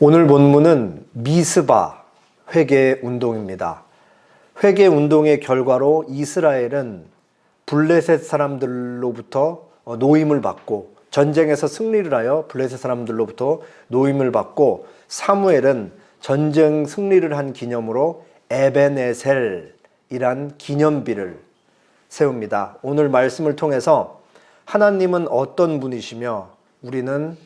오늘 본문은 미스바 회개 운동입니다. 회개 운동의 결과로 이스라엘은 블레셋 사람들로부터 노임을 받고, 전쟁에서 승리를 하여 블레셋 사람들로부터 노임을 받고, 사무엘은 전쟁 승리를 한 기념으로 에벤에셀이란 기념비를 세웁니다. 오늘 말씀을 통해서 하나님은 어떤 분이시며 우리는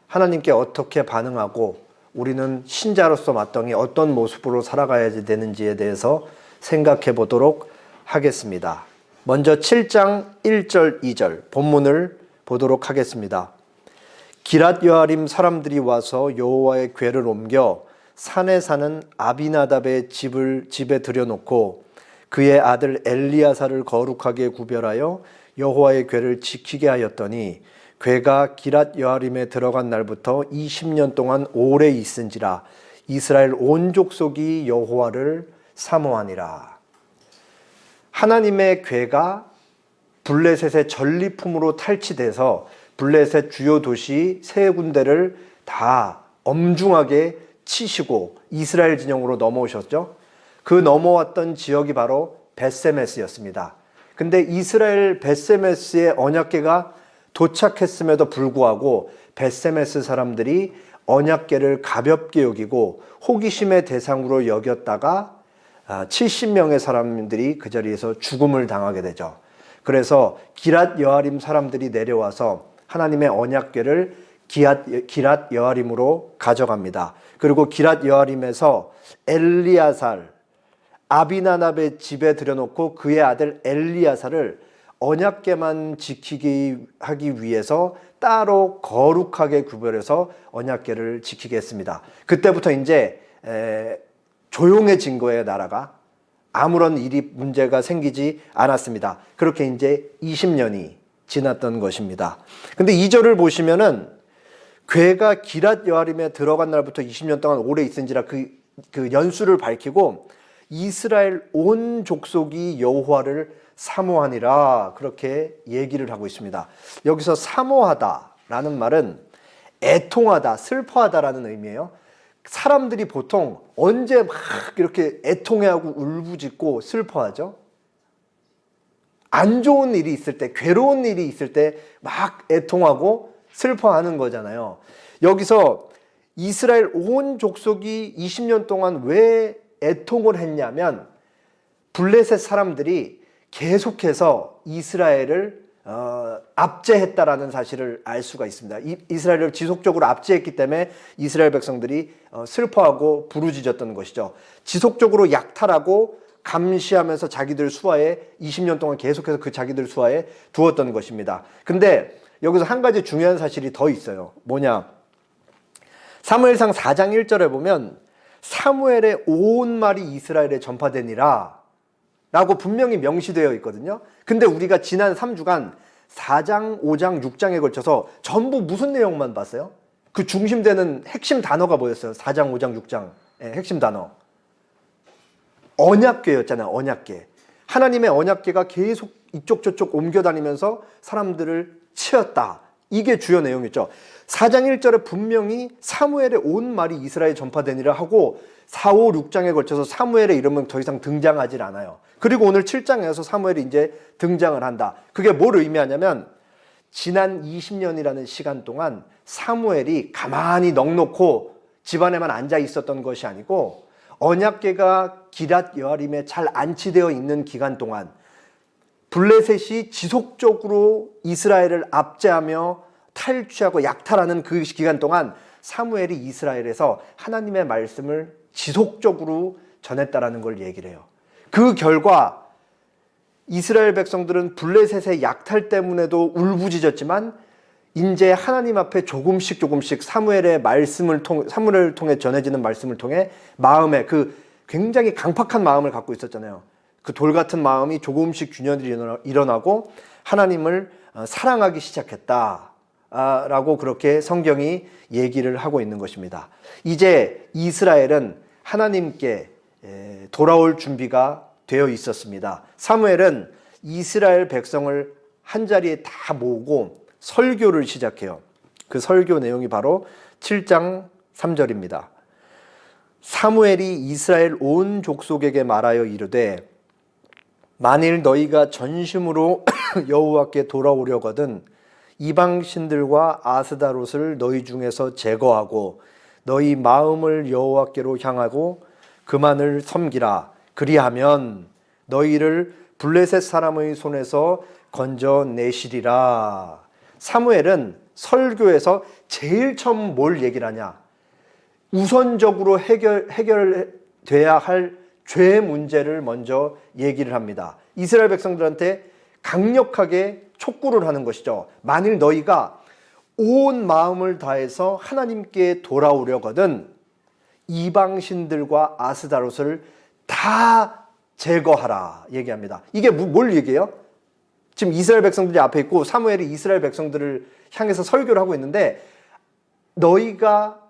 하나님께 어떻게 반응하고 우리는 신자로서 마땅히 어떤 모습으로 살아가야 되는지에 대해서 생각해 보도록 하겠습니다. 먼저 7장 1절 2절 본문을 보도록 하겠습니다. 기랏 여아림 사람들이 와서 여호와의 궤를 옮겨 산에 사는 아비나답의 집에 들여놓고 그의 아들 엘리야사를 거룩하게 구별하여 여호와의 궤를 지키게 하였더니 궤가 기랏 여아림에 들어간 날부터 20년 동안 오래 있은지라 이스라엘 온 족속이 여호와를 사모하니라. 하나님의 궤가 블레셋의 전리품으로 탈취돼서 블레셋 주요 도시 세 군데를 다 엄중하게 치시고 이스라엘 진영으로 넘어오셨죠. 그 넘어왔던 지역이 바로 벳세메스였습니다. 근데 이스라엘 벳세메스의 언약궤가 도착했음에도 불구하고 벳세메스 사람들이 언약궤를 가볍게 여기고 호기심의 대상으로 여겼다가 70명의 사람들이 그 자리에서 죽음을 당하게 되죠. 그래서 기랏 여아림 사람들이 내려와서 하나님의 언약궤를 기랏 여아림으로 가져갑니다. 그리고 기랏 여아림에서 엘리야살, 아비나답의 집에 들여놓고 그의 아들 엘리야사를 언약궤만 지키기 하기 위해서 따로 거룩하게 구별해서 언약궤를 지키게 했습니다. 그때부터 이제 조용해진 거예요, 나라가. 아무런 문제가 생기지 않았습니다. 그렇게 이제 20년이 지났던 것입니다. 근데 2절을 보시면은 궤가 기랏 여아림에 들어간 날부터 20년 동안 오래 있은지라 그 연수를 밝히고 이스라엘 온 족속이 여호와를 사모하니라 그렇게 얘기를 하고 있습니다. 여기서 사모하다라는 말은 애통하다, 슬퍼하다라는 의미예요. 사람들이 보통 언제 막 이렇게 애통해하고 울부짖고 슬퍼하죠? 안 좋은 일이 있을 때, 괴로운 일이 있을 때 막 애통하고 슬퍼하는 거잖아요. 여기서 이스라엘 온 족속이 20년 동안 왜 애통을 했냐면 블레셋 사람들이 계속해서 이스라엘을 압제했다라는 사실을 알 수가 있습니다. 이스라엘을 지속적으로 압제했기 때문에 이스라엘 백성들이 슬퍼하고 부르짖었던 것이죠. 지속적으로 약탈하고 감시하면서 자기들 수하에 20년 동안 계속해서 그 자기들 수하에 두었던 것입니다. 근데 여기서 한 가지 중요한 사실이 더 있어요. 뭐냐? 사무엘상 4장 1절에 보면 사무엘의 온 말이 이스라엘에 전파되니라 라고 분명히 명시되어 있거든요. 근데 우리가 지난 3주간 4장, 5장, 6장에 걸쳐서 전부 무슨 내용만 봤어요? 그 중심되는 핵심 단어가 뭐였어요? 4장, 5장, 6장 핵심 단어 언약궤였잖아요. 언약궤. 하나님의 언약궤가 계속 이쪽 저쪽 옮겨다니면서 사람들을 치었다. 이게 주요 내용이죠. 4장 1절에 분명히 사무엘의 온 말이 이스라엘에 전파되니라 하고 4, 5, 6장에 걸쳐서 사무엘의 이름은 더 이상 등장하질 않아요. 그리고 오늘 7장에서 사무엘이 이제 등장을 한다. 그게 뭘 의미하냐면 지난 20년이라는 시간 동안 사무엘이 가만히 넋놓고 집안에만 앉아 있었던 것이 아니고 언약궤가 기랏 여아림에 잘 안치되어 있는 기간 동안 블레셋이 지속적으로 이스라엘을 압제하며 탈취하고 약탈하는 그 기간 동안 사무엘이 이스라엘에서 하나님의 말씀을 지속적으로 전했다라는 걸 얘기를 해요. 그 결과 이스라엘 백성들은 블레셋의 약탈 때문에도 울부짖었지만 이제 하나님 앞에 조금씩 사무엘의 사무엘을 통해 전해지는 말씀을 통해 마음에 그 굉장히 강팍한 마음을 갖고 있었잖아요. 그 돌 같은 마음이 조금씩 균열이 일어나고 하나님을 사랑하기 시작했다. 라고 그렇게 성경이 얘기를 하고 있는 것입니다. 이제 이스라엘은 하나님께 돌아올 준비가 되어 있었습니다. 사무엘은 이스라엘 백성을 한자리에 다 모으고 설교를 시작해요. 그 설교 내용이 바로 7장 3절입니다. 사무엘이 이스라엘 온 족속에게 말하여 이르되 만일 너희가 전심으로 여호와께 돌아오려거든 이방 신들과 아스다롯을 너희 중에서 제거하고 너희 마음을 여호와께로 향하고 그만을 섬기라. 그리하면 너희를 블레셋 사람의 손에서 건져내시리라. 사무엘은 설교에서 제일 처음 뭘 얘기를 하냐? 우선적으로 해결돼야 할 죄 문제를 먼저 얘기를 합니다. 이스라엘 백성들한테 강력하게 촉구를 하는 것이죠. 만일 너희가 온 마음을 다해서 하나님께 돌아오려거든 이방신들과 아스다롯을 다 제거하라 얘기합니다. 이게 뭘 얘기해요? 지금 이스라엘 백성들이 앞에 있고 사무엘이 이스라엘 백성들을 향해서 설교를 하고 있는데 너희가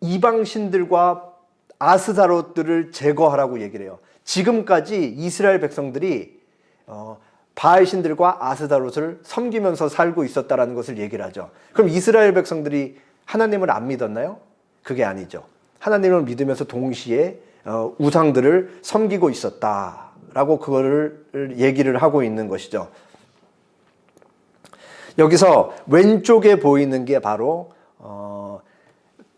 이방신들과 아스다롯들을 제거하라고 얘기를 해요. 지금까지 이스라엘 백성들이 바알신들과 아스다롯을 섬기면서 살고 있었다라는 것을 얘기를 하죠. 그럼 이스라엘 백성들이 하나님을 안 믿었나요? 그게 아니죠. 하나님을 믿으면서 동시에 우상들을 섬기고 있었다라고 그거를 얘기를 하고 있는 것이죠. 여기서 왼쪽에 보이는 게 바로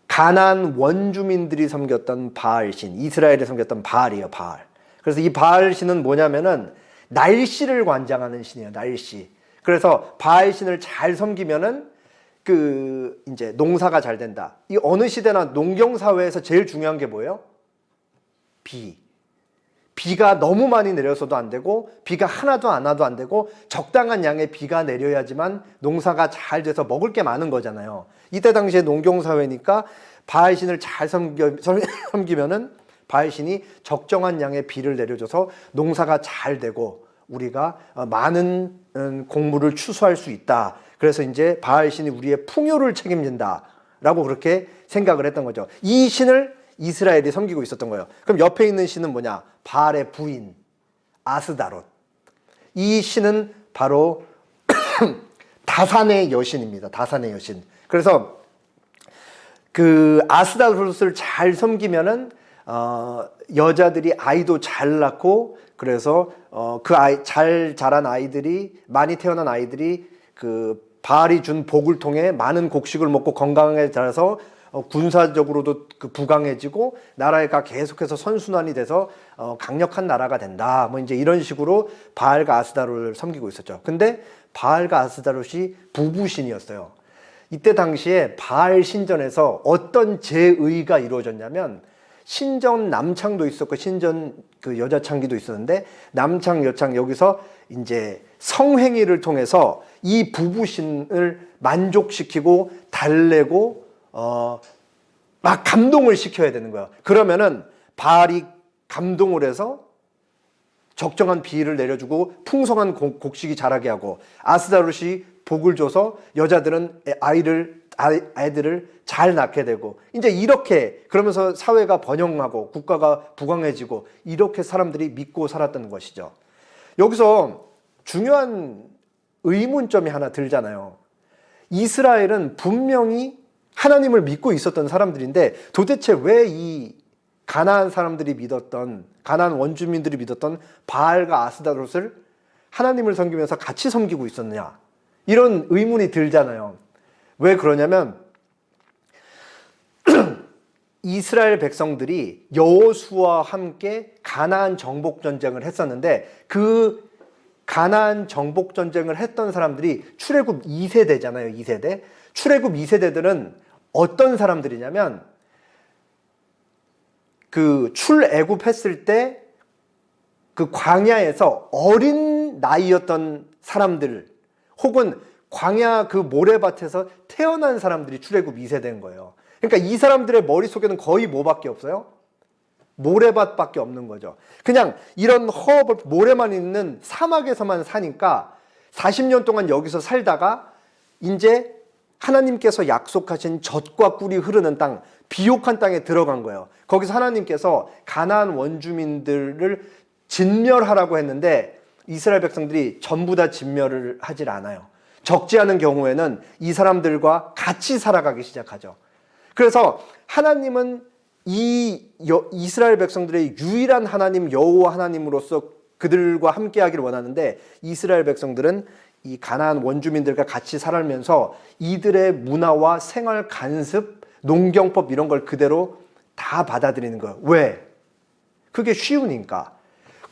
가나안 원주민들이 섬겼던 바알신, 이스라엘에 섬겼던 바알이에요, 바알. 그래서 이 바알신은 뭐냐면은 날씨를 관장하는 신이에요, 날씨. 그래서 바알신을 잘 섬기면은 이제 농사가 잘 된다. 이 어느 시대나 농경 사회에서 제일 중요한 게 뭐예요? 비가 너무 많이 내려서도 안 되고 비가 하나도 안 와도 안 되고 적당한 양의 비가 내려야지만 농사가 잘 돼서 먹을 게 많은 거잖아요. 이때 당시에 농경사회니까 바알신을 잘 섬기면은 바알신이 적정한 양의 비를 내려줘서 농사가 잘 되고 우리가 많은 곡물을 추수할 수 있다. 그래서 이제 바알신이 우리의 풍요를 책임진다라고 그렇게 생각을 했던 거죠. 이 신을 이스라엘이 섬기고 있었던 거예요. 그럼 옆에 있는 신은 뭐냐? 바알의 부인 아스다롯. 이 신은 바로 다산의 여신입니다. 다산의 여신. 그래서 아스다롯을 잘 섬기면은 여자들이 아이도 잘 낳고 그래서 잘 자란 아이들이 많이 태어난 아이들이 바알이 준 복을 통해 많은 곡식을 먹고 건강하게 자라서 군사적으로도 부강해지고 나라가 계속해서 선순환이 돼서 강력한 나라가 된다. 뭐 이제 이런 식으로 바알과 아스다롯을 섬기고 있었죠. 근데 바알과 아스다롯이 부부신이었어요. 이때 당시에 바알 신전에서 어떤 제의가 이루어졌냐면 신전 남창도 있었고 신전 여자 창기도 있었는데 남창 여창 여기서 이제 성행위를 통해서 이 부부신을 만족시키고 달래고 막 감동을 시켜야 되는 거야. 그러면은 바알이 감동을 해서 적정한 비를 내려주고 풍성한 곡식이 자라게 하고 아스다롯이 복을 줘서 여자들은 아이들을 잘 낳게 되고 이제 이렇게 그러면서 사회가 번영하고 국가가 부강해지고 이렇게 사람들이 믿고 살았던 것이죠. 여기서 중요한 의문점이 하나 들잖아요. 이스라엘은 분명히 하나님을 믿고 있었던 사람들인데 도대체 왜 이 가나안 사람들이 믿었던 가나안 원주민들이 믿었던 바알과 아스다롯을 하나님을 섬기면서 같이 섬기고 있었느냐 이런 의문이 들잖아요. 왜 그러냐면 이스라엘 백성들이 여호수아와 함께 가나안 정복 전쟁을 했었는데 그 가나안 정복 전쟁을 했던 사람들이 출애굽 2세대잖아요. 2세대. 출애굽 2세대들은 어떤 사람들이냐면 출애굽했을 때 그 광야에서 어린 나이였던 사람들 혹은 광야 그 모래밭에서 태어난 사람들이 출애굽 2세대인 거예요. 그러니까 이 사람들의 머릿속에는 거의 뭐밖에 없어요? 모래밭밖에 없는 거죠. 그냥 이런 모래만 있는 사막에서만 사니까 40년 동안 여기서 살다가 이제 하나님께서 약속하신 젖과 꿀이 흐르는 땅, 비옥한 땅에 들어간 거예요. 거기서 하나님께서 가나안 원주민들을 진멸하라고 했는데 이스라엘 백성들이 전부 다 진멸을 하질 않아요. 적지 않은 경우에는 이 사람들과 같이 살아가기 시작하죠. 그래서 하나님은 이스라엘 백성들의 유일한 하나님 여호와 하나님으로서 그들과 함께하기를 원하는데, 이스라엘 백성들은 이 가나안 원주민들과 같이 살면서 이들의 문화와 생활 관습, 농경법 이런 걸 그대로 다 받아들이는 거예요. 왜? 그게 쉬우니까.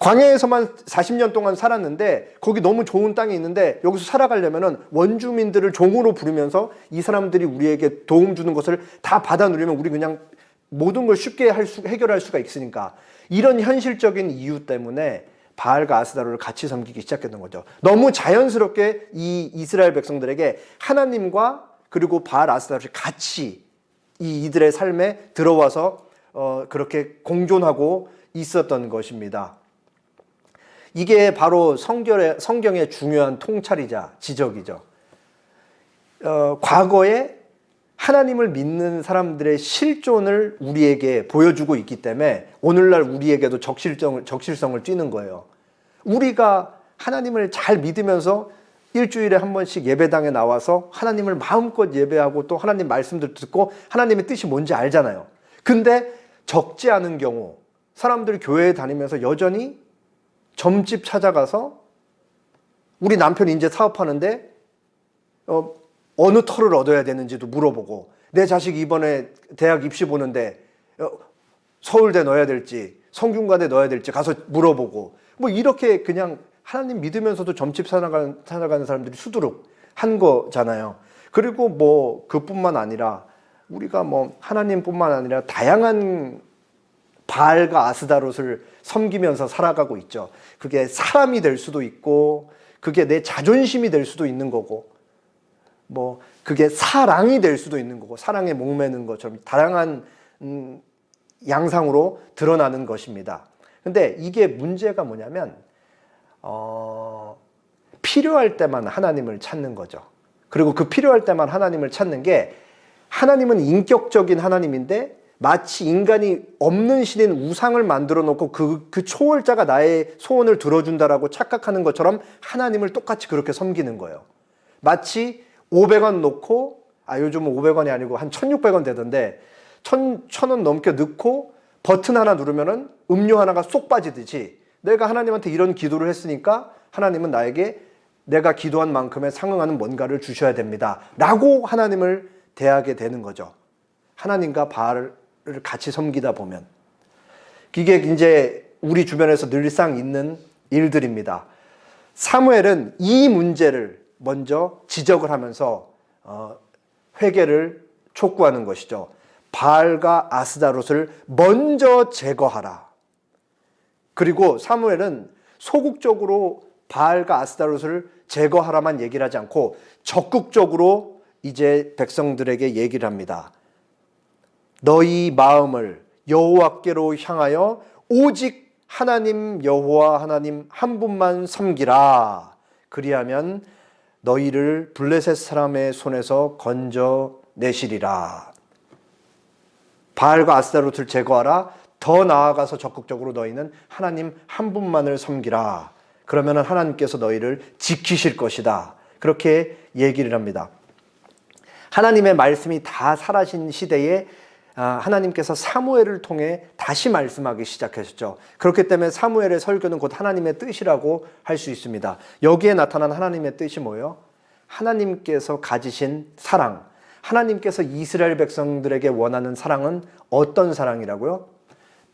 광야에서만 40년 동안 살았는데 거기 너무 좋은 땅이 있는데 여기서 살아가려면은 원주민들을 종으로 부르면서 이 사람들이 우리에게 도움 주는 것을 다 받아 누리면 우리 그냥 모든 걸 쉽게 해결할 수가 있으니까, 이런 현실적인 이유 때문에 바알과 아스다로를 같이 섬기기 시작했던 거죠. 너무 자연스럽게 이 이스라엘 백성들에게 하나님과 그리고 바알 아스다로를 같이 이들의 삶에 들어와서 그렇게 공존하고 있었던 것입니다. 이게 바로 성경의 중요한 통찰이자 지적이죠. 과거에 하나님을 믿는 사람들의 실존을 우리에게 보여주고 있기 때문에 오늘날 우리에게도 적실성을 띠는 거예요. 우리가 하나님을 잘 믿으면서 일주일에 한 번씩 예배당에 나와서 하나님을 마음껏 예배하고 또 하나님 말씀들 듣고 하나님의 뜻이 뭔지 알잖아요. 근데 적지 않은 경우 사람들이 교회에 다니면서 여전히 점집 찾아가서 우리 남편이 이제 사업하는데 어느 털을 얻어야 되는지도 물어보고, 내 자식 이번에 대학 입시 보는데 서울대 넣어야 될지 성균관대 넣어야 될지 가서 물어보고, 뭐 이렇게 그냥 하나님 믿으면서도 점집 살아가는 사람들이 수두룩 한 거잖아요. 그리고 뭐 그뿐만 아니라 우리가 뭐 하나님뿐만 아니라 다양한 바알과 아스다롯을 섬기면서 살아가고 있죠. 그게 사람이 될 수도 있고 그게 내 자존심이 될 수도 있는 거고, 뭐 그게 사랑이 될 수도 있는 거고, 사랑에 목매는 것처럼 다양한 양상으로 드러나는 것입니다. 근데 이게 문제가 뭐냐면 필요할 때만 하나님을 찾는 거죠. 그리고 그 필요할 때만 하나님을 찾는 게, 하나님은 인격적인 하나님인데 마치 인간이 없는 신인 우상을 만들어 놓고 그 초월자가 나의 소원을 들어준다라고 착각하는 것처럼 하나님을 똑같이 그렇게 섬기는 거예요. 마치 500원 놓고, 요즘은 500원이 아니고 한 1600원 되던데 1000원 넘게 넣고 버튼 하나 누르면은 음료 하나가 쏙 빠지듯이, 내가 하나님한테 이런 기도를 했으니까 하나님은 나에게 내가 기도한 만큼에 상응하는 뭔가를 주셔야 됩니다 라고 하나님을 대하게 되는 거죠. 하나님과 바알을 같이 섬기다 보면. 이게 이제 우리 주변에서 늘상 있는 일들입니다. 사무엘은 이 문제를 먼저 지적을 하면서 회개를 촉구하는 것이죠. 바알과 아스다롯을 먼저 제거하라. 그리고 사무엘은 소극적으로 바알과 아스다롯을 제거하라만 얘기를 하지 않고 적극적으로 이제 백성들에게 얘기를 합니다. 너희 마음을 여호와께로 향하여 오직 하나님 여호와 하나님 한 분만 섬기라. 그리하면 너희를 블레셋 사람의 손에서 건져내시리라. 바알과 아스다롯을 제거하라. 더 나아가서 적극적으로 너희는 하나님 한 분만을 섬기라. 그러면 하나님께서 너희를 지키실 것이다. 그렇게 얘기를 합니다. 하나님의 말씀이 다 사라진 시대에 하나님께서 사무엘을 통해 다시 말씀하기 시작하셨죠. 그렇기 때문에 사무엘의 설교는 곧 하나님의 뜻이라고 할 수 있습니다. 여기에 나타난 하나님의 뜻이 뭐예요? 하나님께서 가지신 사랑, 하나님께서 이스라엘 백성들에게 원하는 사랑은 어떤 사랑이라고요?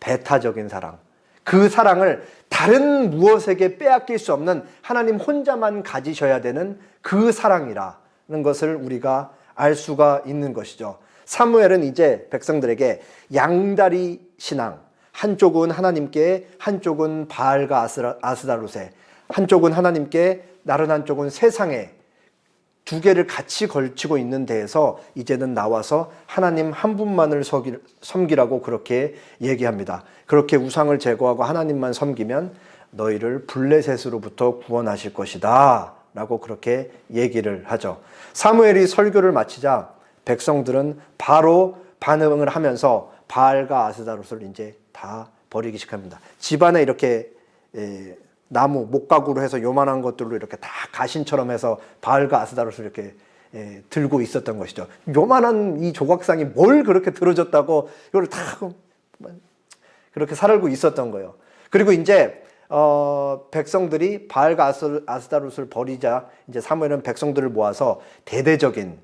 배타적인 사랑. 그 사랑을 다른 무엇에게 빼앗길 수 없는 하나님 혼자만 가지셔야 되는 그 사랑이라는 것을 우리가 알 수가 있는 것이죠. 사무엘은 이제 백성들에게 양다리 신앙, 한쪽은 하나님께, 한쪽은 바알과 아스다롯에, 한쪽은 하나님께, 다른 한쪽은 세상에, 두 개를 같이 걸치고 있는 데에서 이제는 나와서 하나님 한 분만을 섬기라고 그렇게 얘기합니다. 그렇게 우상을 제거하고 하나님만 섬기면 너희를 블레셋으로부터 구원하실 것이다 라고 그렇게 얘기를 하죠. 사무엘이 설교를 마치자 백성들은 바로 반응을 하면서 바알과 아스다롯을 이제 다 버리기 시작합니다. 집안에 이렇게 나무, 목가구로 해서 요만한 것들로 이렇게 다 가신처럼 해서 바알과 아스다롯을 이렇게 들고 있었던 것이죠. 요만한 이 조각상이 뭘 그렇게 들어줬다고 이걸 다 그렇게 살고 있었던 거예요. 그리고 이제 백성들이 바알과 아스타롯을 버리자 이제 사무엘은 백성들을 모아서 대대적인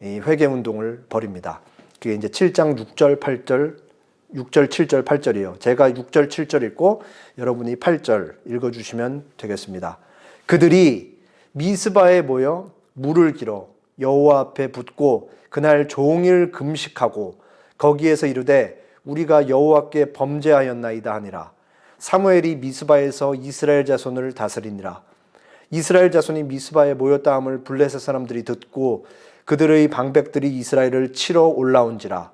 이 회개 운동을 벌입니다. 그게 이제 7장 6절 8절 6절 7절 8절이에요. 제가 6절 7절 읽고 여러분이 8절 읽어주시면 되겠습니다. 그들이 미스바에 모여 물을 길어 여호와 앞에 붓고 그날 종일 금식하고 거기에서 이르되 우리가 여호와께 범죄하였나이다 하니라. 사무엘이 미스바에서 이스라엘 자손을 다스리니라. 이스라엘 자손이 미스바에 모였다 함을 블레셋 사람들이 듣고 그들의 방백들이 이스라엘을 치러 올라온지라.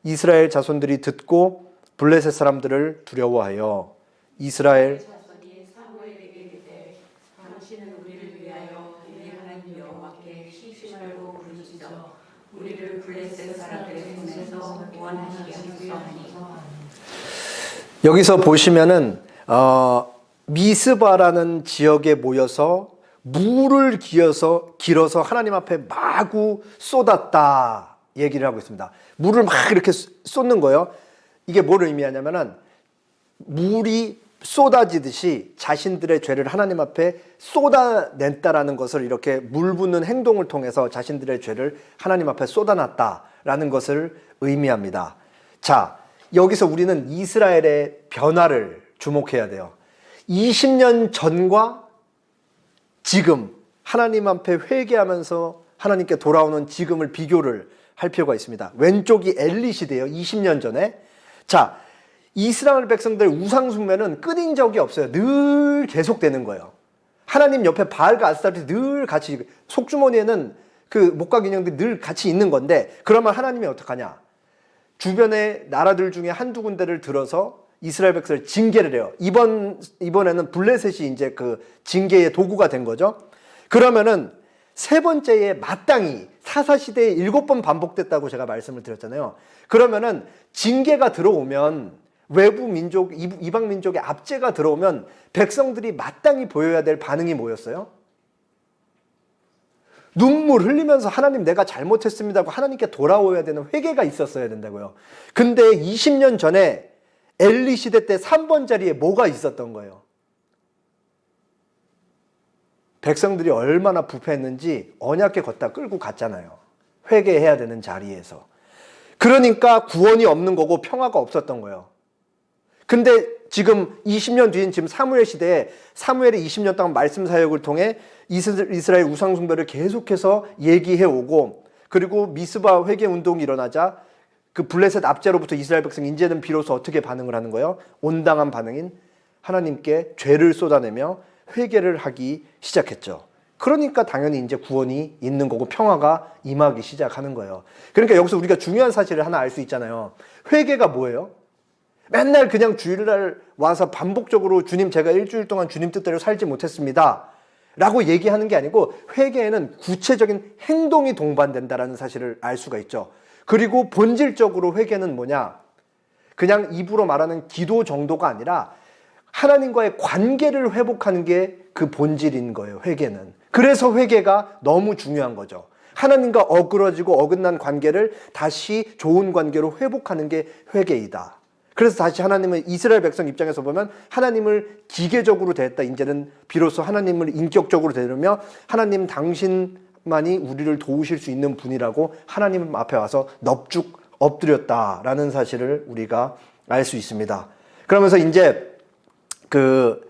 이스라엘 자손들이 듣고 블레셋 사람들을 두려워하여 이스라엘 자손이 사무엘에게 이르되 당신은 우리를 위하여 우리 하나님 여호와께 쉬지 말고 부르짖어 우리를 블레셋 사람들의 손에서 구원하시게 하소서하니. 여기서 보시면은 미스바라는 지역에 모여서 물을 길어서 하나님 앞에 마구 쏟았다 얘기를 하고 있습니다. 물을 막 이렇게 쏟는 거예요. 이게 뭘 의미하냐면은 물이 쏟아지듯이 자신들의 죄를 하나님 앞에 쏟아냈다라는 것을 이렇게 물 붓는 행동을 통해서 자신들의 죄를 하나님 앞에 쏟아놨다라는 것을 의미합니다. 자, 여기서 우리는 이스라엘의 변화를 주목해야 돼요. 20년 전과 지금 하나님 앞에 회개하면서 하나님께 돌아오는 지금을 비교를 할 필요가 있습니다. 왼쪽이 엘리 시대예요. 20년 전에. 자, 이스라엘 백성들 우상 숭배는 끊인 적이 없어요. 늘 계속되는 거예요. 하나님 옆에 바알과 아스타롯이 늘 같이 속주머니에는 그 목각 인형들이 늘 같이 있는 건데 그러면 하나님이 어떡하냐? 주변의 나라들 중에 한두 군데를 들어서 이스라엘 백성을 징계를 해요. 이번에는 블레셋이 이제 그 징계의 도구가 된 거죠. 그러면은 세 번째에 마땅히 사사시대에 7번 반복됐다고 제가 말씀을 드렸잖아요. 그러면은 징계가 들어오면 외부 민족, 이방 민족의 압제가 들어오면 백성들이 마땅히 보여야 될 반응이 뭐였어요? 눈물 흘리면서 하나님 내가 잘못했습니다 하고 하나님께 돌아오야 되는 회개가 있었어야 된다고요. 근데 20년 전에 엘리 시대 때 3번 자리에 뭐가 있었던 거예요? 백성들이 얼마나 부패했는지 언약궤 걷다 끌고 갔잖아요. 회개해야 되는 자리에서. 그러니까 구원이 없는 거고 평화가 없었던 거예요. 근데 지금 20년 뒤인 지금 사무엘 시대에 사무엘이 20년 동안 말씀 사역을 통해 이스라엘 우상 숭배를 계속해서 얘기해 오고 그리고 미스바 회개 운동이 일어나자 그 블레셋 압제로부터 이스라엘 백성 이제는 비로소 어떻게 반응을 하는 거예요? 온당한 반응인 하나님께 죄를 쏟아내며 회개를 하기 시작했죠. 그러니까 당연히 이제 구원이 있는 거고 평화가 임하기 시작하는 거예요. 그러니까 여기서 우리가 중요한 사실을 하나 알 수 있잖아요. 회개가 뭐예요? 맨날 그냥 주일날 와서 반복적으로 주님 제가 일주일 동안 주님 뜻대로 살지 못했습니다 라고 얘기하는 게 아니고 회개에는 구체적인 행동이 동반된다는 사실을 알 수가 있죠. 그리고 본질적으로 회개는 뭐냐? 그냥 입으로 말하는 기도 정도가 아니라 하나님과의 관계를 회복하는 게 그 본질인 거예요. 회개는. 그래서 회개가 너무 중요한 거죠. 하나님과 어그러지고 어긋난 관계를 다시 좋은 관계로 회복하는 게 회개이다. 그래서 다시 하나님은 이스라엘 백성 입장에서 보면 하나님을 기계적으로 대했다. 이제는 비로소 하나님을 인격적으로 대하며 하나님 당신만이 우리를 도우실 수 있는 분이라고 하나님 앞에 와서 넙죽 엎드렸다라는 사실을 우리가 알 수 있습니다. 그러면서 이제 그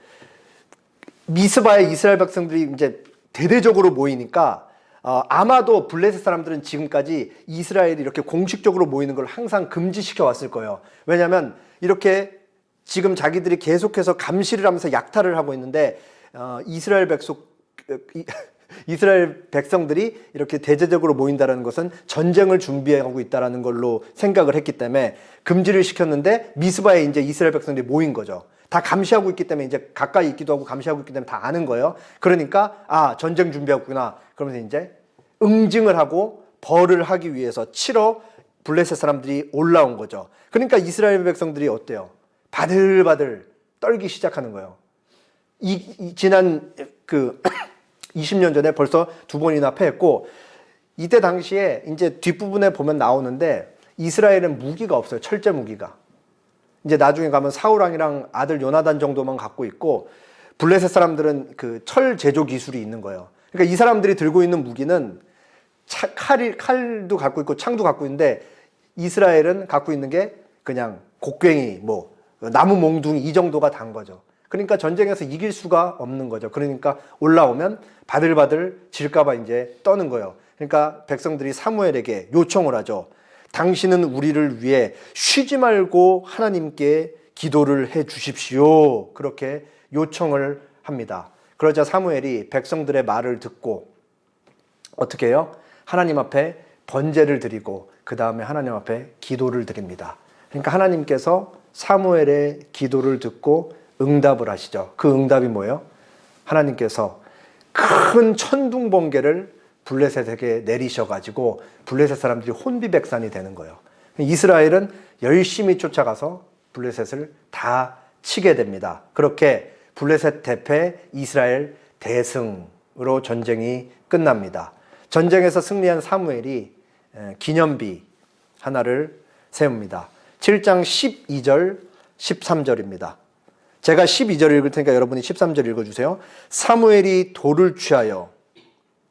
미스바의 이스라엘 백성들이 이제 대대적으로 모이니까 아마도 블레셋 사람들은 지금까지 이스라엘이 이렇게 공식적으로 모이는 걸 항상 금지시켜 왔을 거예요. 왜냐하면 이렇게 지금 자기들이 계속해서 감시를 하면서 약탈을 하고 있는데 이스라엘 백성들이 이렇게 대대적으로 모인다는 것은 전쟁을 준비하고 있다는 걸로 생각을 했기 때문에 금지를 시켰는데 미스바에 이제 이스라엘 백성들이 모인 거죠. 다 감시하고 있기 때문에 이제 가까이 있기도 하고 감시하고 있기 때문에 다 아는 거예요. 그러니까 전쟁 준비하고 있구나. 그러면서 이제 응징을 하고 벌을 하기 위해서 치러 블레셋 사람들이 올라온 거죠. 그러니까 이스라엘 백성들이 어때요? 바들바들 떨기 시작하는 거예요. 지난 그 20년 전에 벌써 2번이나 패했고 이때 당시에 이제 뒷부분에 보면 나오는데 이스라엘은 무기가 없어요. 철제 무기가. 이제 나중에 가면 사울왕이랑 아들 요나단 정도만 갖고 있고 블레셋 사람들은 그 철 제조 기술이 있는 거예요. 그러니까 이 사람들이 들고 있는 무기는 칼도 갖고 있고 창도 갖고 있는데 이스라엘은 갖고 있는 게 그냥 곡괭이, 뭐 나무 몽둥이 이 정도가 단 거죠. 그러니까 전쟁에서 이길 수가 없는 거죠. 그러니까 올라오면 바들바들 질까봐 이제 떠는 거예요. 그러니까 백성들이 사무엘에게 요청을 하죠. 당신은 우리를 위해 쉬지 말고 하나님께 기도를 해 주십시오. 그렇게 요청을 합니다. 그러자 사무엘이 백성들의 말을 듣고 어떻게 해요? 하나님 앞에 번제를 드리고 그 다음에 하나님 앞에 기도를 드립니다. 그러니까 하나님께서 사무엘의 기도를 듣고 응답을 하시죠. 그 응답이 뭐예요? 하나님께서 큰 천둥 번개를 블레셋에게 내리셔가지고 블레셋 사람들이 혼비백산이 되는 거예요. 이스라엘은 열심히 쫓아가서 블레셋을 다 치게 됩니다. 그렇게 블레셋 대패, 이스라엘 대승으로 전쟁이 끝납니다. 전쟁에서 승리한 사무엘이 기념비 하나를 세웁니다. 7장 12절, 13절입니다. 제가 12절 읽을 테니까 여러분이 13절 읽어주세요. 사무엘이 돌을 취하여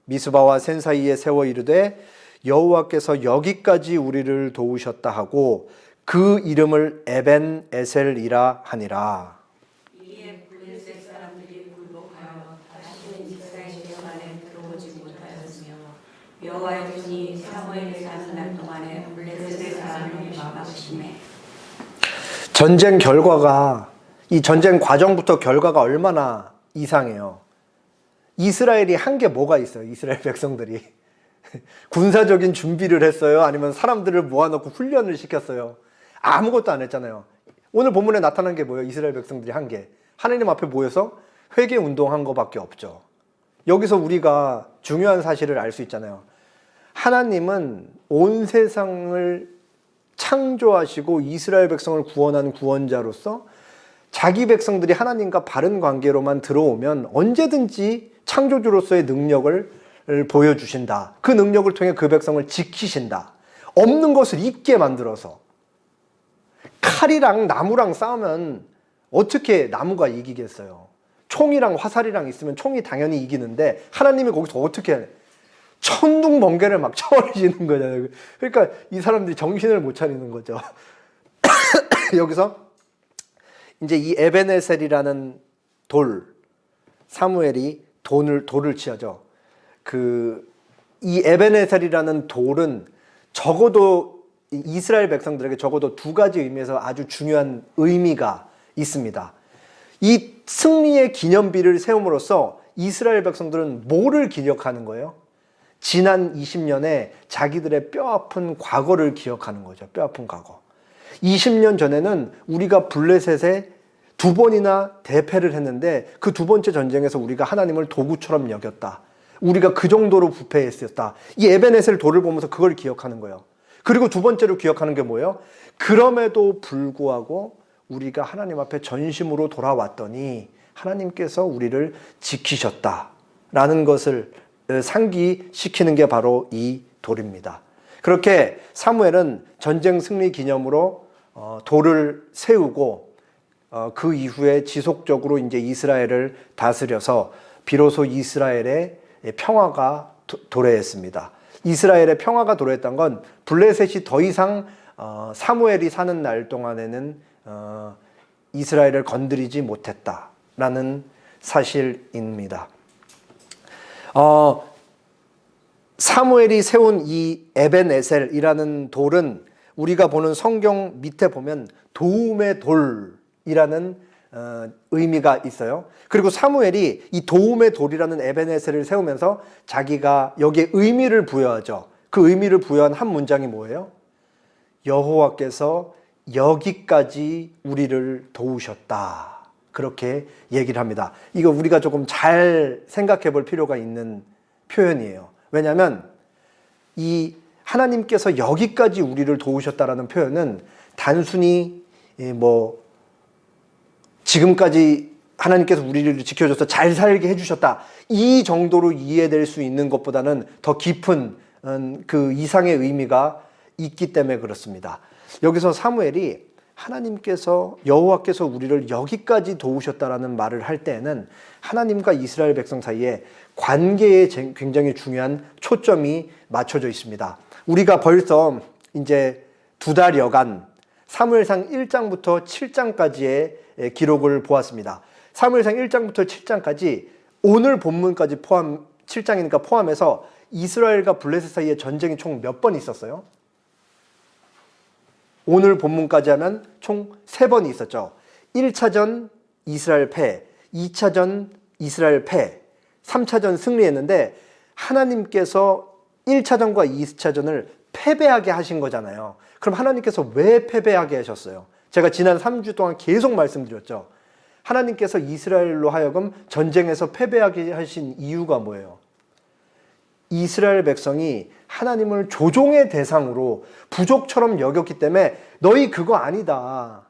미스바와 센 사이에 세워 이르되 여호와께서 여기까지 우리를 도우셨다 하고 그 이름을 에벤 에셀이라 하니라. 이에 블레셋 사람들이 굴복하여 다시는 이스라엘 안에 들어오지 못하였으며 여호와의 손이 사무엘이 사는 날 동안에 블레셋 사람을 막으시매. 전쟁 결과가 이 전쟁 과정부터 결과가 얼마나 이상해요. 이스라엘이 한 게 뭐가 있어요? 이스라엘 백성들이 군사적인 준비를 했어요? 아니면 사람들을 모아놓고 훈련을 시켰어요? 아무것도 안 했잖아요. 오늘 본문에 나타난 게 뭐예요? 이스라엘 백성들이 한 게 하나님 앞에 모여서 회개 운동한 거밖에 없죠. 여기서 우리가 중요한 사실을 알 수 있잖아요. 하나님은 온 세상을 창조하시고 이스라엘 백성을 구원한 구원자로서 자기 백성들이 하나님과 바른 관계로만 들어오면 언제든지 창조주로서의 능력을 보여주신다. 그 능력을 통해 그 백성을 지키신다. 없는 것을 있게 만들어서. 칼이랑 나무랑 싸우면 어떻게 나무가 이기겠어요? 총이랑 화살이랑 있으면 총이 당연히 이기는데 하나님이 거기서 어떻게 해? 천둥 번개를 막 쳐버리시는 거잖아요. 그러니까 이 사람들이 정신을 못 차리는 거죠. 여기서 이제 이 에벤에셀이라는 사무엘이 돌을 취하죠. 이 에벤에셀이라는 돌은 적어도 이스라엘 백성들에게 적어도 두 가지 의미에서 아주 중요한 의미가 있습니다. 이 승리의 기념비를 세움으로써 이스라엘 백성들은 뭐를 기억하는 거예요? 지난 20년에 자기들의 뼈아픈 과거를 기억하는 거죠. 뼈아픈 과거. 20년 전에는 우리가 블레셋에 2번이나 대패를 했는데 그 두 번째 전쟁에서 우리가 하나님을 도구처럼 여겼다. 우리가 그 정도로 부패했었다. 이 에벤에셀 돌을 보면서 그걸 기억하는 거예요. 그리고 두 번째로 기억하는 게 뭐예요? 그럼에도 불구하고 우리가 하나님 앞에 전심으로 돌아왔더니 하나님께서 우리를 지키셨다라는 것을 상기시키는 게 바로 이 돌입니다. 그렇게 사무엘은 전쟁 승리 기념으로 돌을 세우고 그 이후에 지속적으로 이제 이스라엘을 다스려서 비로소 이스라엘의 평화가 도래했습니다. 이스라엘의 평화가 도래했던 건 블레셋이 더 이상 사무엘이 사는 날 동안에는 이스라엘을 건드리지 못했다라는 사실입니다. 사무엘이 세운 이 에벤에셀이라는 돌은 우리가 보는 성경 밑에 보면 도움의 돌이라는 의미가 있어요. 그리고 사무엘이 이 도움의 돌이라는 에벤에셀을 세우면서 자기가 여기에 의미를 부여하죠. 그 의미를 부여한 한 문장이 뭐예요? 여호와께서 여기까지 우리를 도우셨다. 그렇게 얘기를 합니다. 이거 우리가 조금 잘 생각해 볼 필요가 있는 표현이에요. 왜냐하면 이 하나님께서 여기까지 우리를 도우셨다라는 표현은 단순히 지금까지 하나님께서 우리를 지켜줘서 잘 살게 해주셨다 이 정도로 이해될 수 있는 것보다는 더 깊은 그 이상의 의미가 있기 때문에 그렇습니다. 여기서 사무엘이 하나님께서 여호와께서 우리를 여기까지 도우셨다라는 말을 할 때에는 하나님과 이스라엘 백성 사이에 관계에 굉장히 중요한 초점이 맞춰져 있습니다. 우리가 벌써 이제 2달여간 사무엘상 1장부터 7장까지의 기록을 보았습니다. 사무엘상 1장부터 7장까지 오늘 본문까지 7장이니까 포함해서 이스라엘과 블레셋 사이에 전쟁이 총 몇 번 있었어요? 오늘 본문까지 하면 총 3번이 있었죠. 1차전 이스라엘 패, 2차전 이스라엘 패, 3차전 승리했는데 하나님께서 1차전과 2차전을 패배하게 하신 거잖아요. 그럼 하나님께서 왜 패배하게 하셨어요? 제가 지난 3주 동안 계속 말씀드렸죠. 하나님께서 이스라엘로 하여금 전쟁에서 패배하게 하신 이유가 뭐예요? 이스라엘 백성이 하나님을 조종의 대상으로 부족처럼 여겼기 때문에 너희 그거 아니다.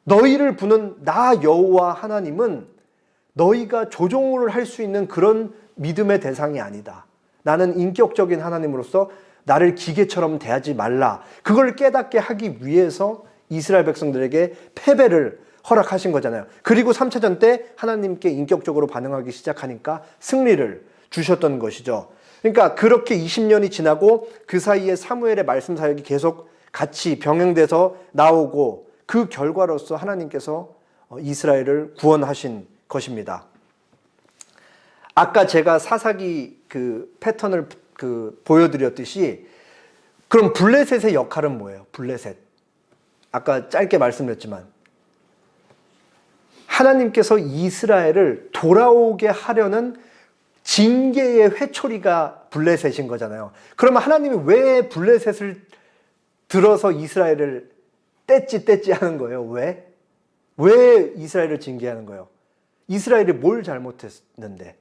너희를 부는 나 여호와 하나님은 너희가 조종을 할 수 있는 그런 믿음의 대상이 아니다. 나는 인격적인 하나님으로서 나를 기계처럼 대하지 말라. 그걸 깨닫게 하기 위해서 이스라엘 백성들에게 패배를 허락하신 거잖아요. 그리고 3차전 때 하나님께 인격적으로 반응하기 시작하니까 승리를 주셨던 것이죠. 그러니까 그렇게 20년이 지나고 그 사이에 사무엘의 말씀 사역이 계속 같이 병행돼서 나오고 그 결과로서 하나님께서 이스라엘을 구원하신 것입니다. 아까 제가 사사기 그 패턴을 보여드렸듯이 그럼 블레셋의 역할은 뭐예요? 블레셋. 아까 짧게 말씀드렸지만 하나님께서 이스라엘을 돌아오게 하려는 징계의 회초리가 블레셋인 거잖아요. 그러면 하나님이 왜 블레셋을 들어서 이스라엘을 떼찌 하는 거예요? 왜? 왜 이스라엘을 징계하는 거예요? 이스라엘이 뭘 잘못했는데?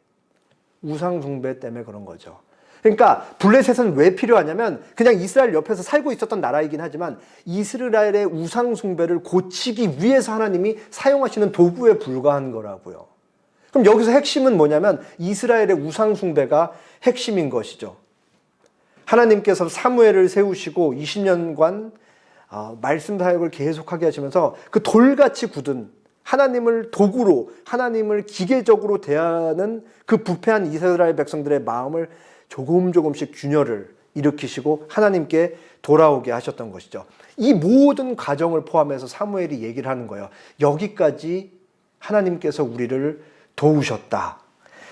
우상 숭배 때문에 그런 거죠. 그러니까 블레셋은 왜 필요하냐면 그냥 이스라엘 옆에서 살고 있었던 나라이긴 하지만 이스라엘의 우상 숭배를 고치기 위해서 하나님이 사용하시는 도구에 불과한 거라고요. 그럼 여기서 핵심은 뭐냐면 이스라엘의 우상 숭배가 핵심인 것이죠. 하나님께서 사무엘을 세우시고 20년간 말씀 사역을 계속하게 하시면서 그 돌같이 굳은 하나님을 도구로 하나님을 기계적으로 대하는 그 부패한 이스라엘 백성들의 마음을 조금씩 균열을 일으키시고 하나님께 돌아오게 하셨던 것이죠. 이 모든 과정을 포함해서 사무엘이 얘기를 하는 거예요. 여기까지 하나님께서 우리를 도우셨다.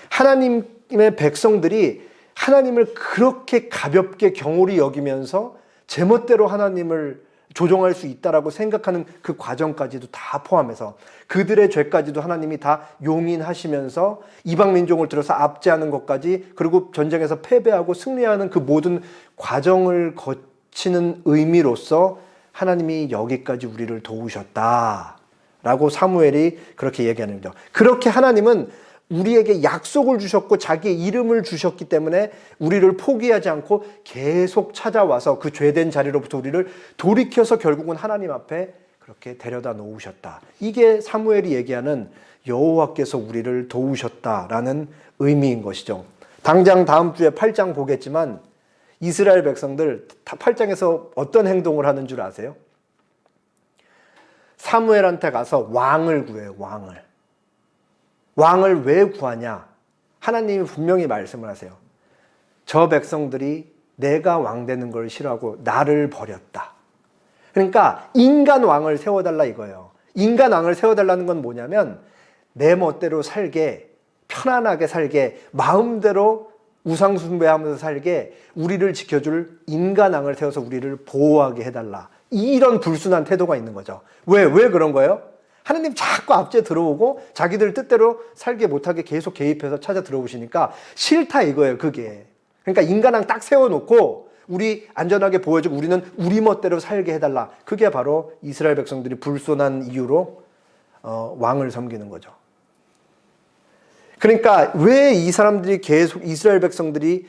하나님의 백성들이 하나님을 그렇게 가볍게 경홀히 여기면서 제멋대로 하나님을 조종할 수 있다라고 생각하는 그 과정까지도 다 포함해서 그들의 죄까지도 하나님이 다 용인하시면서 이방 민족을 들어서 압제하는 것까지 그리고 전쟁에서 패배하고 승리하는 그 모든 과정을 거치는 의미로서 하나님이 여기까지 우리를 도우셨다라고 사무엘이 그렇게 얘기하는 거죠. 그렇게 하나님은 우리에게 약속을 주셨고 자기의 이름을 주셨기 때문에 우리를 포기하지 않고 계속 찾아와서 그 죄된 자리로부터 우리를 돌이켜서 결국은 하나님 앞에 그렇게 데려다 놓으셨다. 이게 사무엘이 얘기하는 여호와께서 우리를 도우셨다라는 의미인 것이죠. 당장 다음 주에 8장 보겠지만 이스라엘 백성들 8장에서 어떤 행동을 하는 줄 아세요? 사무엘한테 가서 왕을 구해요. 왕을 왜 구하냐? 하나님이 분명히 말씀을 하세요. 저 백성들이 내가 왕 되는 걸 싫어하고 나를 버렸다. 그러니까 인간 왕을 세워달라 이거예요. 인간 왕을 세워달라는 건 뭐냐면 내 멋대로 살게, 편안하게 살게, 마음대로 우상 숭배하면서 살게 우리를 지켜줄 인간 왕을 세워서 우리를 보호하게 해달라. 이런 불순한 태도가 있는 거죠. 왜 그런 거예요? 하나님 자꾸 앞에 들어오고 자기들 뜻대로 살게 못하게 계속 개입해서 찾아 들어오시니까 싫다 이거예요. 그게. 그러니까 인간왕 딱 세워놓고 우리 안전하게 보여주고 우리는 우리 멋대로 살게 해달라. 그게 바로 이스라엘 백성들이 불순한 이유로 왕을 섬기는 거죠. 그러니까 왜 이 사람들이 계속 이스라엘 백성들이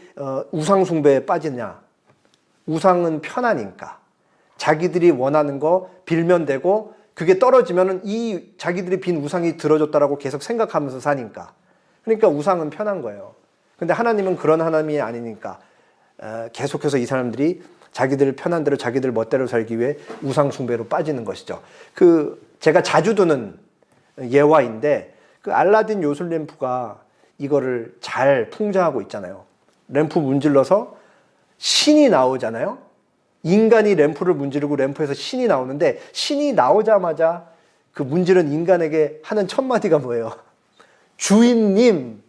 우상 숭배에 빠지냐? 우상은 편하니까. 자기들이 원하는 거 빌면 되고 그게 떨어지면은 이 자기들이 빈 우상이 들어줬다라고 계속 생각하면서 사니까. 그러니까 우상은 편한 거예요. 근데 하나님은 그런 하나님이 아니니까 계속해서 이 사람들이 자기들 편한 대로 자기들 멋대로 살기 위해 우상 숭배로 빠지는 것이죠. 제가 자주 두는 예화인데 그 알라딘 요술 램프가 이거를 잘 풍자하고 있잖아요. 램프 문질러서 신이 나오잖아요. 인간이 램프를 문지르고 램프에서 신이 나오는데 신이 나오자마자 그 문지른 인간에게 하는 첫 마디가 뭐예요? 주인님,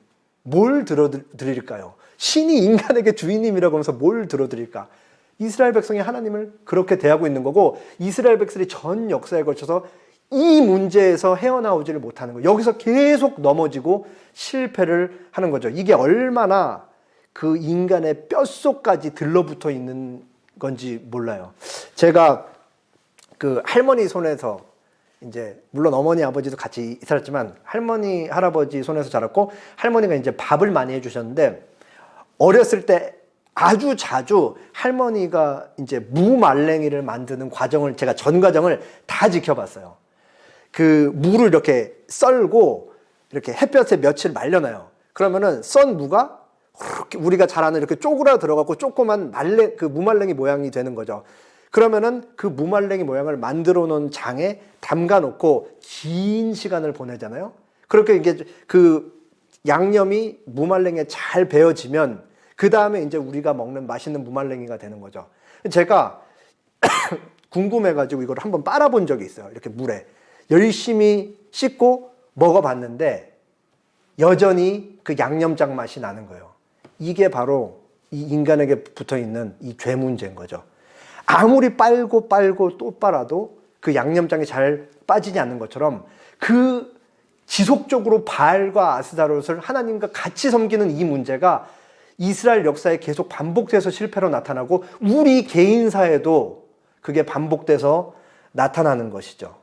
뭘 들어드릴까요? 신이 인간에게 주인님이라고 하면서 뭘 들어드릴까? 이스라엘 백성이 하나님을 그렇게 대하고 있는 거고 이스라엘 백성이 전 역사에 걸쳐서 이 문제에서 헤어나오지를 못하는 거예요. 여기서 계속 넘어지고 실패를 하는 거죠. 이게 얼마나 그 인간의 뼛속까지 들러붙어 있는 건지 몰라요. 제가 그 할머니 손에서 이제 물론 어머니 아버지도 같이 살았지만 할머니 할아버지 손에서 자랐고 할머니가 이제 밥을 많이 해주셨는데 어렸을 때 아주 자주 할머니가 이제 무말랭이를 만드는 과정을 제가 전 과정을 다 지켜봤어요. 그 무를 이렇게 썰고 이렇게 햇볕에 며칠 말려놔요. 그러면은 썬 무가 우리가 잘 아는 이렇게 쪼그라 들어가고 조그만 그 무말랭이 모양이 되는 거죠. 그러면은 그 무말랭이 모양을 만들어 놓은 장에 담가 놓고 긴 시간을 보내잖아요. 그렇게 이게 그 양념이 무말랭이에 잘 배어지면 그 다음에 이제 우리가 먹는 맛있는 무말랭이가 되는 거죠. 제가 궁금해가지고 이걸 한번 빨아본 적이 있어요. 이렇게 물에 열심히 씻고 먹어봤는데 여전히 그 양념장 맛이 나는 거예요. 이게 바로 이 인간에게 붙어있는 이 죄 문제인 거죠. 아무리 빨고 또 빨아도 그 양념장이 잘 빠지지 않는 것처럼 그 지속적으로 바알과 아스타롯을 하나님과 같이 섬기는 이 문제가 이스라엘 역사에 계속 반복돼서 실패로 나타나고 우리 개인사에도 그게 반복돼서 나타나는 것이죠.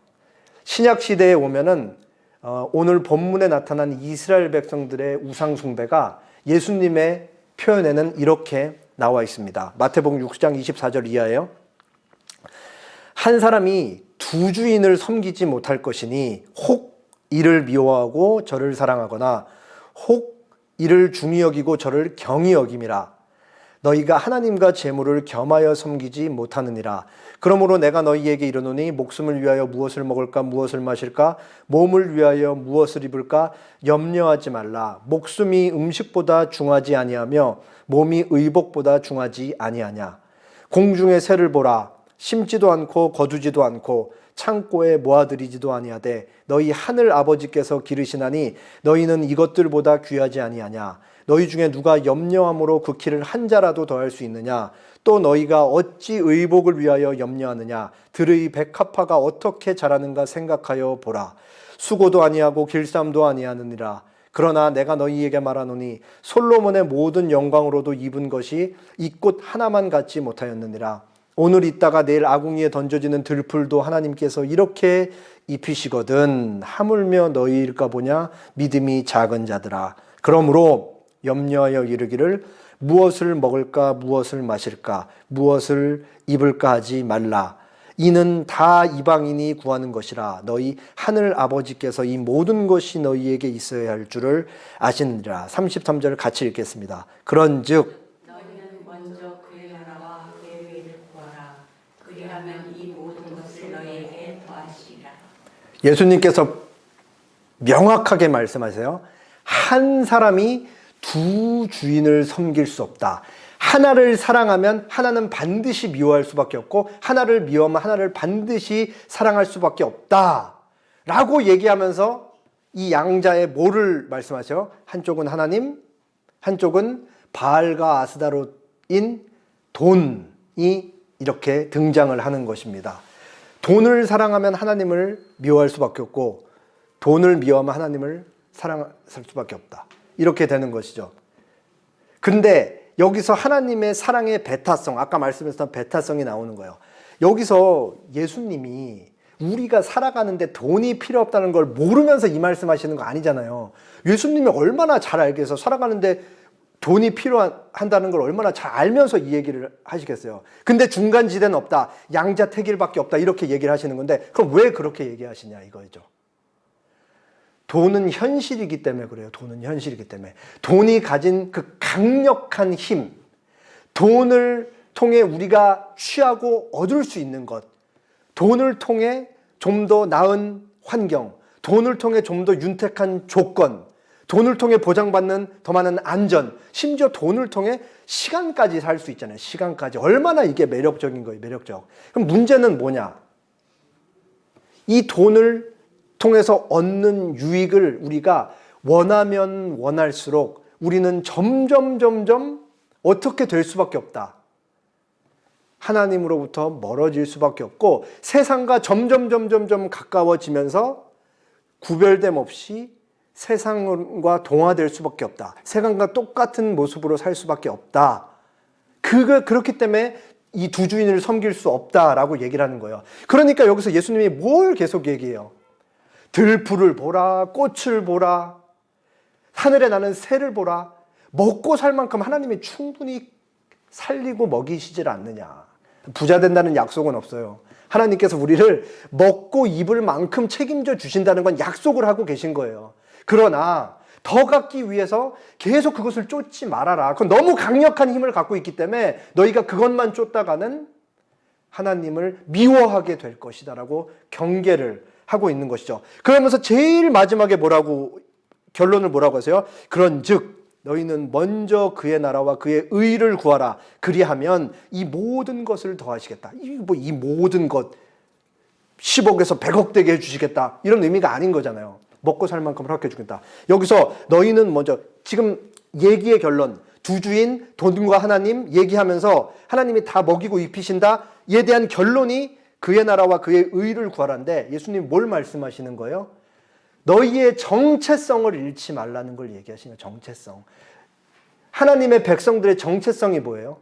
신약 시대에 오면은 오늘 본문에 나타난 이스라엘 백성들의 우상 숭배가 예수님의 표현에는 이렇게 나와 있습니다. 마태복음 6장 24절 이하예요. 한 사람이 두 주인을 섬기지 못할 것이니 혹 이를 미워하고 저를 사랑하거나 혹 이를 중히 여기고 저를 경히 여김이라. 너희가 하나님과 재물을 겸하여 섬기지 못하느니라. 그러므로 내가 너희에게 이르노니 목숨을 위하여 무엇을 먹을까 무엇을 마실까 몸을 위하여 무엇을 입을까 염려하지 말라. 목숨이 음식보다 중하지 아니하며 몸이 의복보다 중하지 아니하냐. 공중의 새를 보라. 심지도 않고 거두지도 않고 창고에 모아들이지도 아니하되 너희 하늘 아버지께서 기르시나니 너희는 이것들보다 귀하지 아니하냐. 너희 중에 누가 염려함으로 그 키를 한 자라도 더할 수 있느냐. 또 너희가 어찌 의복을 위하여 염려하느냐. 들의 백합화가 어떻게 자라는가 생각하여 보라. 수고도 아니하고 길쌈도 아니하느니라. 그러나 내가 너희에게 말하노니 솔로몬의 모든 영광으로도 입은 것이 이 꽃 하나만 갖지 못하였느니라. 오늘 있다가 내일 아궁이에 던져지는 들풀도 하나님께서 이렇게 입히시거든. 하물며 너희일까 보냐. 믿음이 작은 자들아. 그러므로 염려하여 이르기를 무엇을 먹을까 무엇을 마실까 무엇을 입을까 하지 말라. 이는 다 이방인이 구하는 것이라. 너희 하늘 아버지께서 이 모든 것이 너희에게 있어야 할 줄을 아시느니라. 33절 같이 읽겠습니다. 그런즉 너희는 먼저 그의 나라와 그의 의를 구하라. 그리하면 이 모든 것을 너희에게 더하시리라. 예수님께서 명확하게 말씀하세요. 한 사람이 두 주인을 섬길 수 없다. 하나를 사랑하면 하나는 반드시 미워할 수밖에 없고 하나를 미워하면 하나를 반드시 사랑할 수밖에 없다 라고 얘기하면서 이 양자의 뭐를 말씀하세요? 한쪽은 하나님, 한쪽은 바알과 아스다롯인 돈이 이렇게 등장을 하는 것입니다. 돈을 사랑하면 하나님을 미워할 수밖에 없고 돈을 미워하면 하나님을 사랑할 수밖에 없다. 이렇게 되는 것이죠. 근데 여기서 하나님의 사랑의 배타성, 아까 말씀하셨던 배타성이 나오는 거예요. 여기서 예수님이 우리가 살아가는데 돈이 필요 없다는 걸 모르면서 이 말씀하시는 거 아니잖아요. 예수님이 얼마나 잘 알겠어요. 살아가는데 돈이 필요한다는 걸 얼마나 잘 알면서 이 얘기를 하시겠어요. 근데 중간지대는 없다. 양자택일밖에 없다. 이렇게 얘기를 하시는 건데 그럼 왜 그렇게 얘기하시냐 이거죠. 돈은 현실이기 때문에 그래요. 돈은 현실이기 때문에. 돈이 가진 그 강력한 힘, 돈을 통해 우리가 취하고 얻을 수 있는 것, 돈을 통해 좀 더 나은 환경, 돈을 통해 좀 더 윤택한 조건, 돈을 통해 보장받는 더 많은 안전, 심지어 돈을 통해 시간까지 살 수 있잖아요. 시간까지. 얼마나 이게 매력적인 거예요. 매력적. 그럼 문제는 뭐냐? 이 돈을 통해서 얻는 유익을 우리가 원하면 원할수록 우리는 점점 어떻게 될 수밖에 없다. 하나님으로부터 멀어질 수밖에 없고 세상과 점점 가까워지면서 구별됨 없이 세상과 동화될 수밖에 없다. 세상과 똑같은 모습으로 살 수밖에 없다. 그렇기 때문에 이 두 주인을 섬길 수 없다라고 얘기를 하는 거예요. 그러니까 여기서 예수님이 뭘 계속 얘기해요? 들풀을 보라, 꽃을 보라, 하늘에 나는 새를 보라. 먹고 살 만큼 하나님이 충분히 살리고 먹이시질 않느냐. 부자 된다는 약속은 없어요. 하나님께서 우리를 먹고 입을 만큼 책임져 주신다는 건 약속을 하고 계신 거예요. 그러나 더 갖기 위해서 계속 그것을 쫓지 말아라. 그건 너무 강력한 힘을 갖고 있기 때문에 너희가 그것만 쫓다가는 하나님을 미워하게 될 것이다라고 경계를 하고 있는 것이죠. 그러면서 제일 마지막에 결론을 뭐라고 하세요? 그런즉 너희는 먼저 그의 나라와 그의 의를 구하라. 그리하면 이 모든 것을 더하시겠다. 이 모든 것 10억에서 100억 되게 해주시겠다. 이런 의미가 아닌 거잖아요. 먹고 살 만큼 허락해 주겠다. 여기서 너희는 먼저 지금 얘기의 결론, 두 주인, 돈과 하나님 얘기하면서 하나님이 다 먹이고 입히신다에 대한 결론이 그의 나라와 그의 의를 구하라는데 예수님 뭘 말씀하시는 거예요? 너희의 정체성을 잃지 말라는 걸 얘기하시는 거예요. 정체성. 하나님의 백성들의 정체성이 뭐예요?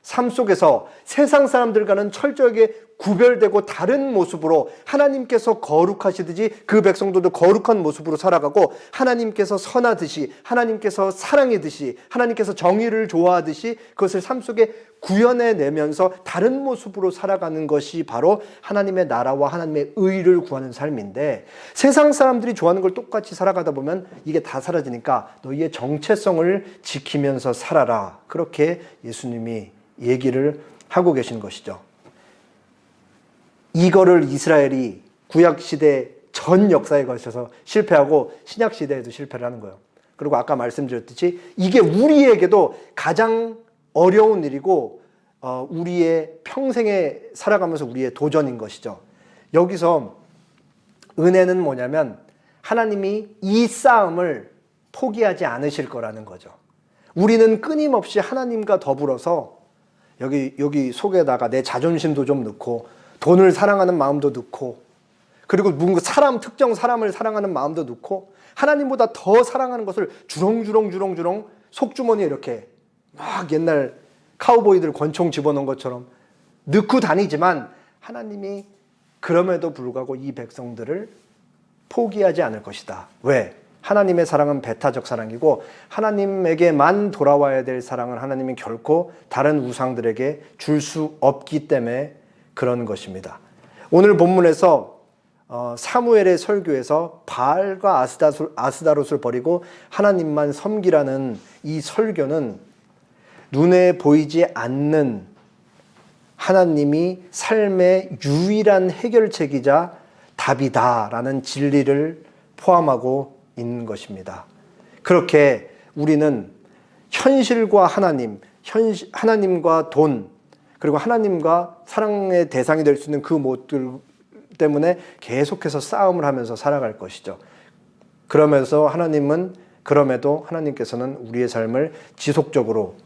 삶 속에서 세상 사람들과는 철저하게 구별되고 다른 모습으로 하나님께서 거룩하시듯이 그 백성들도 거룩한 모습으로 살아가고 하나님께서 선하듯이 하나님께서 사랑이듯이 하나님께서 정의를 좋아하듯이 그것을 삶 속에 구현해내면서 다른 모습으로 살아가는 것이 바로 하나님의 나라와 하나님의 의를 구하는 삶인데 세상 사람들이 좋아하는 걸 똑같이 살아가다 보면 이게 다 사라지니까 너희의 정체성을 지키면서 살아라. 그렇게 예수님이 얘기를 하고 계신 것이죠. 이거를 이스라엘이 구약시대 전 역사에 걸쳐서 실패하고 신약시대에도 실패를 하는 거예요. 그리고 아까 말씀드렸듯이 이게 우리에게도 가장 어려운 일이고 우리의 평생에 살아가면서 우리의 도전인 것이죠. 여기서 은혜는 뭐냐면 하나님이 이 싸움을 포기하지 않으실 거라는 거죠. 우리는 끊임없이 하나님과 더불어서 여기 속에다가 내 자존심도 좀 넣고 돈을 사랑하는 마음도 넣고 그리고 뭔가 특정 사람을 사랑하는 마음도 넣고 하나님보다 더 사랑하는 것을 주렁주렁 속주머니에 이렇게 막 옛날 카우보이들 권총 집어넣은 것처럼 넣고 다니지만 하나님이 그럼에도 불구하고 이 백성들을 포기하지 않을 것이다. 왜? 하나님의 사랑은 배타적 사랑이고 하나님에게만 돌아와야 될 사랑은 하나님이 결코 다른 우상들에게 줄 수 없기 때문에 그런 것입니다. 오늘 본문에서 사무엘의 설교에서 바알과 아스다롯을 버리고 하나님만 섬기라는 이 설교는 눈에 보이지 않는 하나님이 삶의 유일한 해결책이자 답이다라는 진리를 포함하고 있는 것입니다. 그렇게 우리는 현실과 하나님과 돈, 그리고 하나님과 사랑의 대상이 될 수 있는 그 모습들 때문에 계속해서 싸움을 하면서 살아갈 것이죠. 그러면서 하나님께서는 우리의 삶을 지속적으로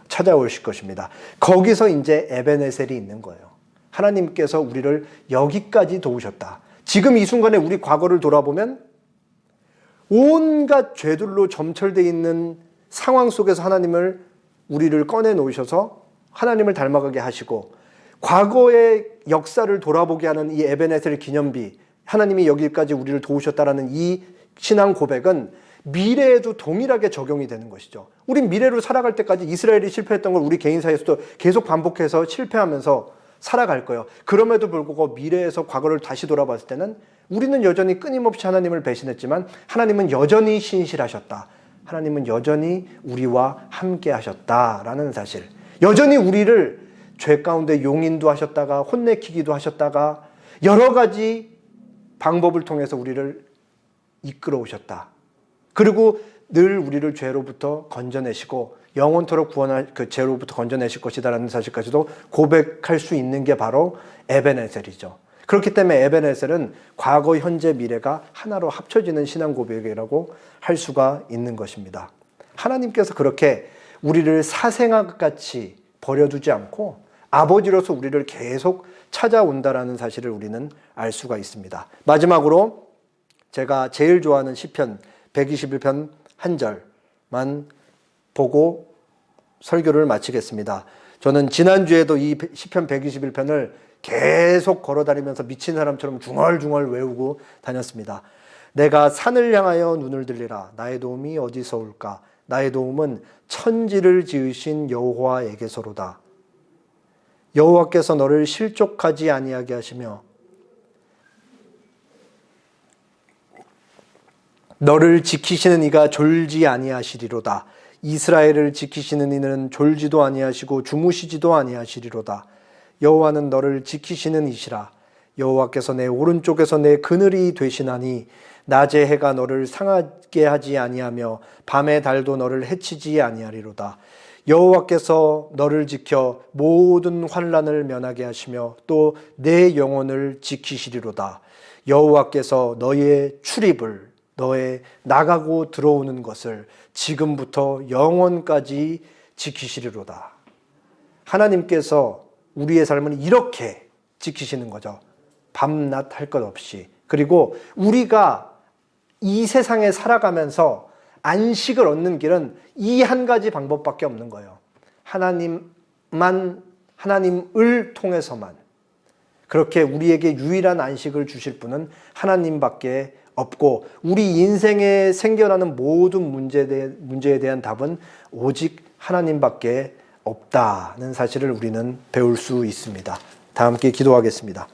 찾아오실 것입니다. 거기서 이제 에베네셀이 있는 거예요. 하나님께서 우리를 여기까지 도우셨다. 지금 이 순간에 우리 과거를 돌아보면 온갖 죄들로 점철되어 있는 상황 속에서 우리를 꺼내 놓으셔서 하나님을 닮아가게 하시고 과거의 역사를 돌아보게 하는 이 에베네셀 기념비, 하나님이 여기까지 우리를 도우셨다라는 이 신앙 고백은 미래에도 동일하게 적용이 되는 것이죠. 우린 미래로 살아갈 때까지 이스라엘이 실패했던 걸 우리 개인 사이에서도 계속 반복해서 실패하면서 살아갈 거예요. 그럼에도 불구하고 미래에서 과거를 다시 돌아봤을 때는 우리는 여전히 끊임없이 하나님을 배신했지만 하나님은 여전히 신실하셨다. 하나님은 여전히 우리와 함께 하셨다라는 사실. 여전히 우리를 죄 가운데 용인도 하셨다가 혼내키기도 하셨다가 여러 가지 방법을 통해서 우리를 이끌어 오셨다. 그리고 늘 우리를 죄로부터 건져내시고 영원토록 구원할 그 죄로부터 건져내실 것이다라는 사실까지도 고백할 수 있는 게 바로 에베네셀이죠. 그렇기 때문에 에베네셀은 과거, 현재, 미래가 하나로 합쳐지는 신앙 고백이라고 할 수가 있는 것입니다. 하나님께서 그렇게 우리를 사생아같이 버려두지 않고 아버지로서 우리를 계속 찾아온다라는 사실을 우리는 알 수가 있습니다. 마지막으로 제가 제일 좋아하는 시편 121편 한 절만 보고 설교를 마치겠습니다. 저는 지난주에도 이 시편 121편을 계속 걸어다니면서 미친 사람처럼 중얼중얼 외우고 다녔습니다. 내가 산을 향하여 눈을 들리라. 나의 도움이 어디서 올까? 나의 도움은 천지를 지으신 여호와에게서로다. 여호와께서 너를 실족하지 아니하게 하시며 너를 지키시는 이가 졸지 아니하시리로다. 이스라엘을 지키시는 이는 졸지도 아니하시고 주무시지도 아니하시리로다. 여호와는 너를 지키시는 이시라. 여호와께서 내 오른쪽에서 내 그늘이 되시나니 낮의 해가 너를 상하게 하지 아니하며 밤의 달도 너를 해치지 아니하리로다. 여호와께서 너를 지켜 모든 환난을 면하게 하시며 또 내 영혼을 지키시리로다. 여호와께서 너의 출입을 너의 나가고 들어오는 것을 지금부터 영원까지 지키시리로다. 하나님께서 우리의 삶을 이렇게 지키시는 거죠. 밤낮 할 것 없이. 그리고 우리가 이 세상에 살아가면서 안식을 얻는 길은 이 한 가지 방법밖에 없는 거예요. 하나님을 통해서만. 그렇게 우리에게 유일한 안식을 주실 분은 하나님밖에 없고 우리 인생에 생겨나는 모든 문제에 대한 답은 오직 하나님밖에 없다는 사실을 우리는 배울 수 있습니다. 다 함께 기도하겠습니다.